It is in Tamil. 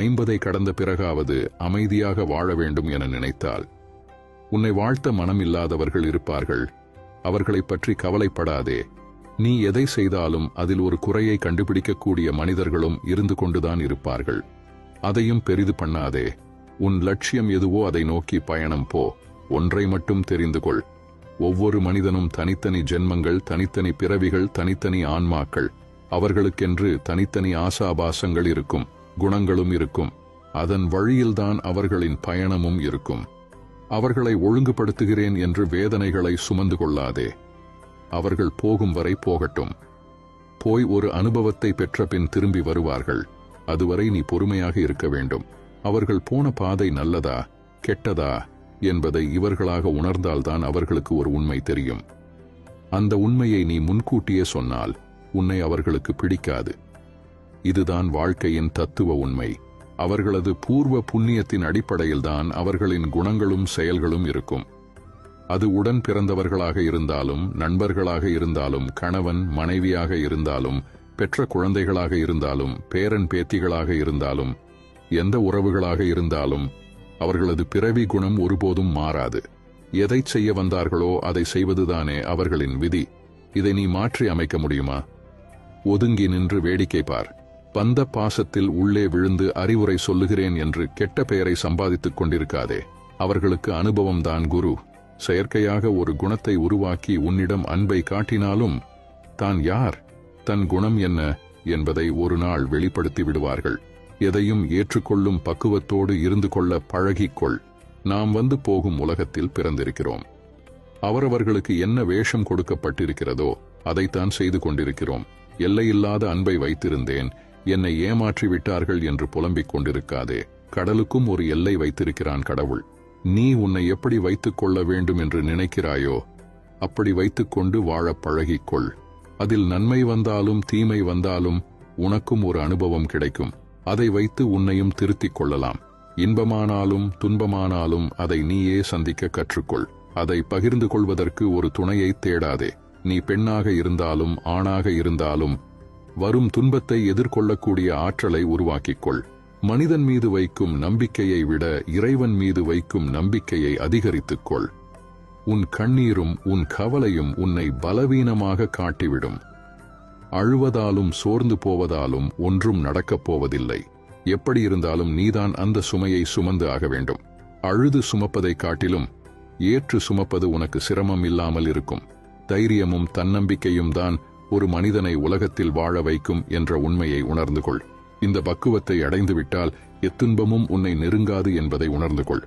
50 கடந்த பிறகாவது அமைதியாக வாழ வேண்டும் என நினைத்தால் உன்னை வாழ்த்த மனம் இல்லாதவர்கள் இருப்பார்கள். அவர்களைப் பற்றி கவலைப்படாதே. நீ எதை செய்தாலும் அதில் ஒரு குறையை கண்டுபிடிக்கக்கூடிய மனிதர்களும் இருந்து கொண்டுதான் இருப்பார்கள். அதையும் பெரிது பண்ணாதே. உன் லட்சியம் எதுவோ அதை நோக்கி பயணம் போ. ஒன்றை மட்டும் தெரிந்து கொள். ஒவ்வொரு மனிதனும் தனித்தனி ஜென்மங்கள், தனித்தனி பிறவிகள், தனித்தனி ஆன்மாக்கள். அவர்களுக்கென்று தனித்தனி ஆசாபாசங்கள் இருக்கும், குணங்களும் இருக்கும். அதன் வழியில்தான் அவர்களின் பயணமும் இருக்கும். அவர்களை ஒழுங்குபடுத்துகிறேன் என்று வேதனைகளை சுமந்து கொள்ளாதே. அவர்கள் போகும் வரை போகட்டும். போய் ஒரு அனுபவத்தை பெற்ற பின் திரும்பி வருவார்கள். அதுவரை நீ பொறுமையாக இருக்க வேண்டும். அவர்கள் போன பாதை நல்லதா கெட்டதா என்பதை இவர்களாக உணர்ந்தால்தான் அவர்களுக்கு ஒரு உண்மை தெரியும். அந்த உண்மையை நீ முன்கூட்டியே சொன்னால் உன்னை அவர்களுக்கு பிடிக்காது. இதுதான் வாழ்க்கையின் தத்துவ உண்மை. அவர்களது பூர்வ புண்ணியத்தின் அடிப்படையில்தான் அவர்களின் குணங்களும் செயல்களும் இருக்கும். அது உடன் பிறந்தவர்களாக இருந்தாலும், நண்பர்களாக இருந்தாலும், கணவன் மனைவியாக இருந்தாலும், பெற்ற குழந்தைகளாக இருந்தாலும், பேரன் பேத்திகளாக இருந்தாலும், எந்த உறவுகளாக இருந்தாலும் அவர்களது பிறவி குணம் ஒருபோதும் மாறாது. எதை செய்ய வந்தார்களோ அதை செய்வதுதானே அவர்களின் விதி. இதை நீ மாற்றி அமைக்க முடியுமா? ஒதுங்கி நின்று வேடிக்கை பார். பந்த பாசத்தில் உள்ளே விழுந்து அறிவுரை சொல்லுகிறேன் என்று கெட்ட பெயரை சம்பாதித்துக் கொண்டிருக்காதே. அவர்களுக்கு அனுபவம்தான் குரு. செயற்கையாக ஒரு குணத்தை உருவாக்கி உன்னிடம் அன்பை காட்டினாலும் தான் யார், தன் குணம் என்ன என்பதை ஒரு நாள் வெளிப்படுத்தி விடுவார்கள். எதையும் ஏற்றுக்கொள்ளும் பக்குவத்தோடு இருந்து கொள்ள பழகிக்கொள். நாம் வந்து போகும் உலகத்தில் பிறந்திருக்கிறோம். அவரவர்களுக்கு என்ன வேஷம் கொடுக்கப்பட்டிருக்கிறதோ அதைத்தான் செய்து கொண்டிருக்கிறோம். எல்லையில்லாத அன்பை வைத்திருந்தேன், என்னை ஏமாற்றி விட்டார்கள் என்று புலம்பிக் கொண்டிருக்காதே. கடலுக்கும் ஒரு எல்லை வைத்திருக்கிறான் கடவுள். நீ உன்னை எப்படி வைத்துக் கொள்ள வேண்டும் என்று நினைக்கிறாயோ அப்படி வைத்துக்கொண்டு வாழ பழகிக்கொள். அதில் நன்மை வந்தாலும் தீமை வந்தாலும் உனக்கும் ஒரு அனுபவம் கிடைக்கும். அதை வைத்து உன்னையும் திருத்திக் கொள்ளலாம். இன்பமானாலும் துன்பமானாலும் அதை நீயே சந்திக்க கற்றுக்கொள். அதை பகிர்ந்து கொள்வதற்கு ஒரு துணையை தேடாதே. நீ பெண்ணாக இருந்தாலும் ஆணாக இருந்தாலும் வரும் துன்பத்தை எதிர்கொள்ளக்கூடிய ஆற்றலை உருவாக்கிக்கொள். மனிதன் மீது வைக்கும் நம்பிக்கையை விட இறைவன் மீது வைக்கும் நம்பிக்கையை அதிகரித்துக்கொள். உன் கண்ணீரும் உன் கவலையும் உன்னை பலவீனமாக காட்டிவிடும். அழுவதாலும் சோர்ந்து போவதாலும் ஒன்றும் நடக்கப் போவதில்லை. எப்படி இருந்தாலும் நீதான் அந்த சுமையை சுமந்து ஆக வேண்டும். அழுது சுமப்பதை காட்டிலும் ஏற்று சுமப்பது உனக்கு சிரமம் இல்லாமல் இருக்கும். தைரியமும் தன்னம்பிக்கையும் தான் ஒரு மனிதனை உலகத்தில் வாழ வைக்கும் என்ற உண்மையை உணர்ந்து கொள். இந்த பக்குவத்தை அடைந்துவிட்டால் எத்துன்பமும் உன்னை நெருங்காது என்பதை உணர்ந்து கொள்.